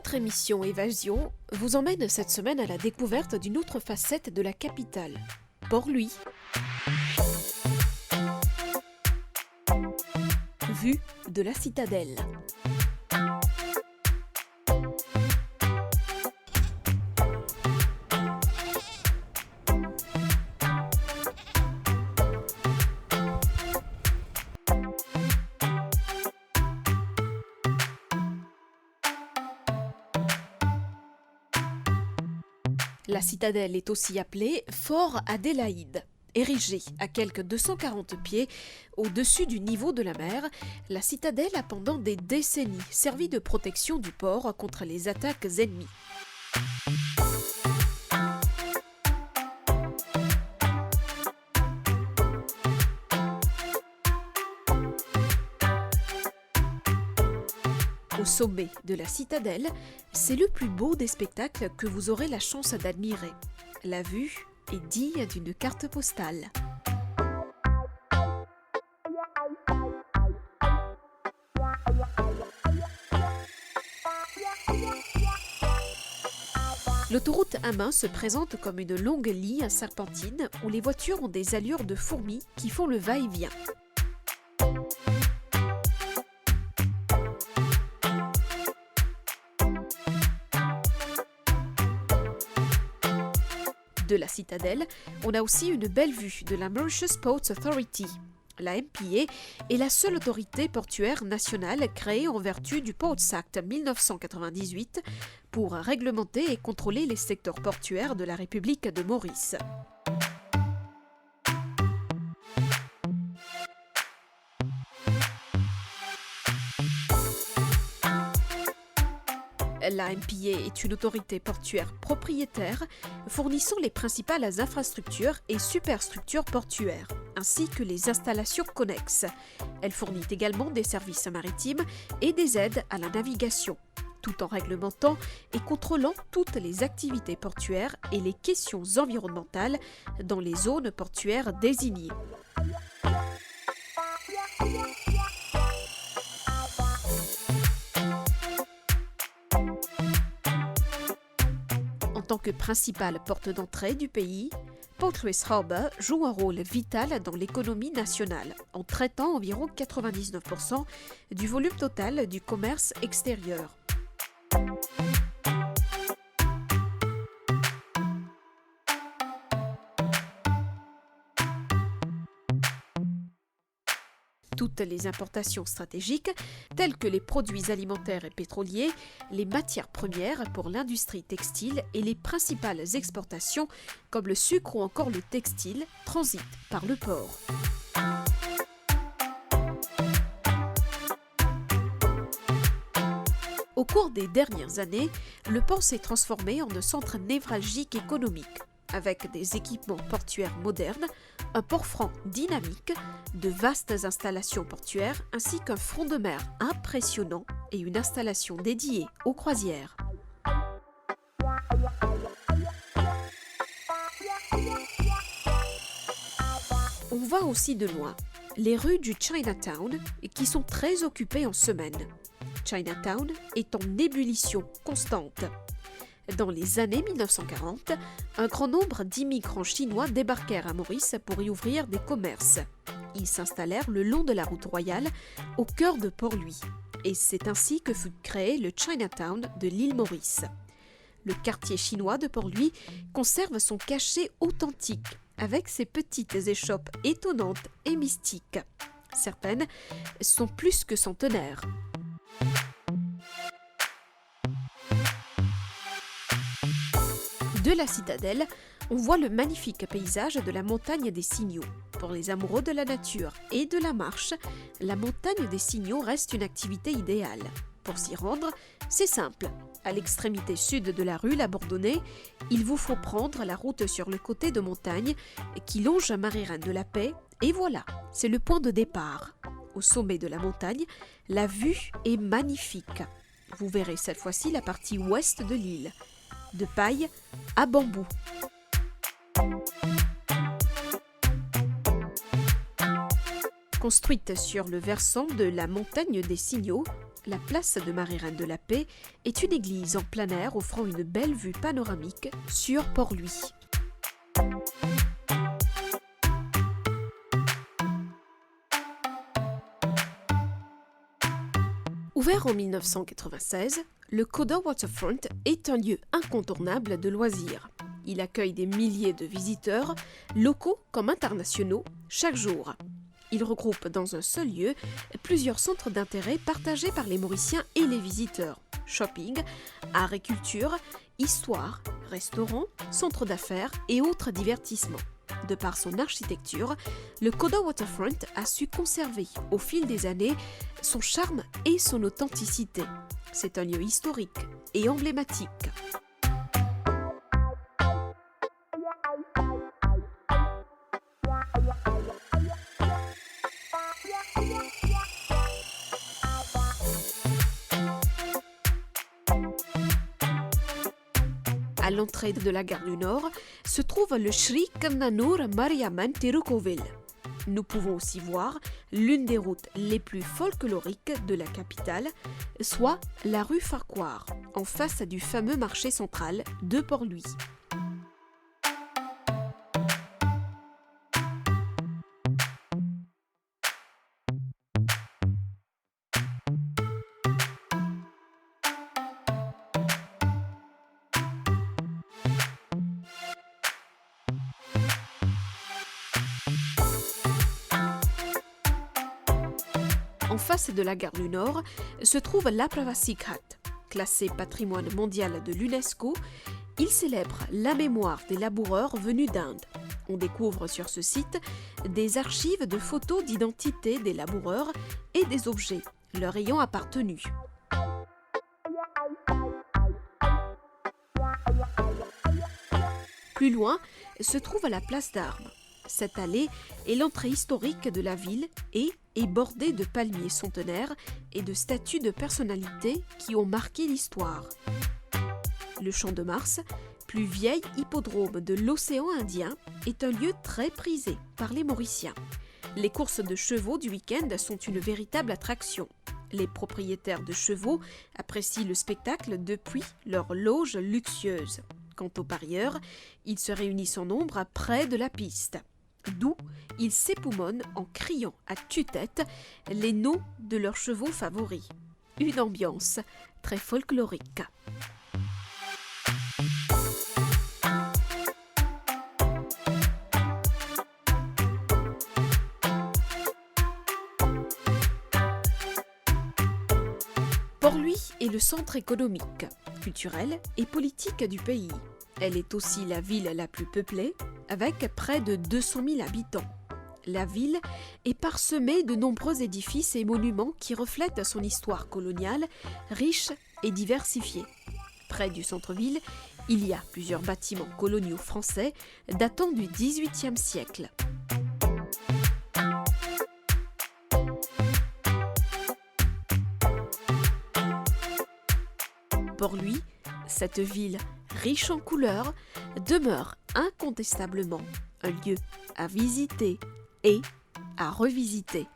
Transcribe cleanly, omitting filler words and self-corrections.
Notre émission Évasion vous emmène cette semaine à la découverte d'une autre facette de la capitale, Port-Louis. Vue de la citadelle. La citadelle est aussi appelée Fort Adélaïde. Érigée à quelques 240 pieds au-dessus du niveau de la mer, la citadelle a pendant des décennies servi de protection du port contre les attaques ennemies. Au sommet de la citadelle, c'est le plus beau des spectacles que vous aurez la chance d'admirer. La vue est digne d'une carte postale. L'autoroute A1 se présente comme une longue ligne serpentine où les voitures ont des allures de fourmis qui font le va-et-vient. De la citadelle, on a aussi une belle vue de la Mauritius Ports Authority. La MPA est la seule autorité portuaire nationale créée en vertu du Ports Act 1998 pour réglementer et contrôler les secteurs portuaires de la République de Maurice. La MPA est une autorité portuaire propriétaire fournissant les principales infrastructures et superstructures portuaires, ainsi que les installations connexes. Elle fournit également des services maritimes et des aides à la navigation, tout en réglementant et contrôlant toutes les activités portuaires et les questions environnementales dans les zones portuaires désignées. En tant que principale porte d'entrée du pays, Port Louis Harbour joue un rôle vital dans l'économie nationale, en traitant environ 99% du volume total du commerce extérieur. Toutes les importations stratégiques, telles que les produits alimentaires et pétroliers, les matières premières pour l'industrie textile et les principales exportations, comme le sucre ou encore le textile, transitent par le port. Au cours des dernières années, le port s'est transformé en un centre névralgique économique, avec des équipements portuaires modernes, un port franc dynamique, de vastes installations portuaires ainsi qu'un front de mer impressionnant et une installation dédiée aux croisières. On voit aussi de loin les rues du Chinatown qui sont très occupées en semaine. Chinatown est en ébullition constante. Dans les années 1940, un grand nombre d'immigrants chinois débarquèrent à Maurice pour y ouvrir des commerces. Ils s'installèrent le long de la route royale, au cœur de Port-Louis. Et c'est ainsi que fut créé le Chinatown de l'île Maurice. Le quartier chinois de Port-Louis conserve son cachet authentique, avec ses petites échoppes étonnantes et mystiques. Certaines sont plus que centenaires. De la citadelle, on voit le magnifique paysage de la montagne des Signaux. Pour les amoureux de la nature et de la marche, la montagne des Signaux reste une activité idéale. Pour s'y rendre, c'est simple. À l'extrémité sud de la rue La Bourdonnais, il vous faut prendre la route sur le côté de montagne qui longe Marie-Reine de la Paix, et voilà, c'est le point de départ. Au sommet de la montagne, la vue est magnifique. Vous verrez cette fois-ci la partie ouest de l'île. De paille à bambou. Construite sur le versant de la montagne des Signaux, la place de Marie-Reine de la Paix est une église en plein air offrant une belle vue panoramique sur Port-Louis. Ouvert en 1996, le Coda Waterfront est un lieu incontournable de loisirs. Il accueille des milliers de visiteurs, locaux comme internationaux, chaque jour. Il regroupe dans un seul lieu plusieurs centres d'intérêt partagés par les Mauriciens et les visiteurs. Shopping, art et culture, histoire, restaurants, centres d'affaires et autres divertissements. De par son architecture, le Coda Waterfront a su conserver, au fil des années, son charme et son authenticité. C'est un lieu historique et emblématique. À l'entrée de la gare du Nord se trouve le Sri Kannanur Mariamman Tirukovil. Nous pouvons aussi voir l'une des routes les plus folkloriques de la capitale, soit la rue Farquhar, en face du fameux marché central de Port-Louis. En face de la gare du Nord se trouve l'Apravasi Ghat. Classé patrimoine mondial de l'UNESCO, il célèbre la mémoire des laboureurs venus d'Inde. On découvre sur ce site des archives de photos d'identité des laboureurs et des objets leur ayant appartenu. Plus loin se trouve la place d'Armes. Cette allée est l'entrée historique de la ville et est bordée de palmiers centenaires et de statues de personnalités qui ont marqué l'histoire. Le Champ de Mars, plus vieil hippodrome de l'océan Indien, est un lieu très prisé par les Mauriciens. Les courses de chevaux du week-end sont une véritable attraction. Les propriétaires de chevaux apprécient le spectacle depuis leur loge luxueuse. Quant aux parieurs, ils se réunissent en nombre près de la piste. D'où ils s'époumonnent en criant à tue-tête les noms de leurs chevaux favoris. Une ambiance très folklorique. Port-Louis est le centre économique, culturel et politique du pays. Elle est aussi la ville la plus peuplée, avec près de 200 000 habitants. La ville est parsemée de nombreux édifices et monuments qui reflètent son histoire coloniale, riche et diversifiée. Près du centre-ville, il y a plusieurs bâtiments coloniaux français datant du XVIIIe siècle. Port-Louis, cette ville riche en couleurs, demeure incontestablement un lieu à visiter et à revisiter.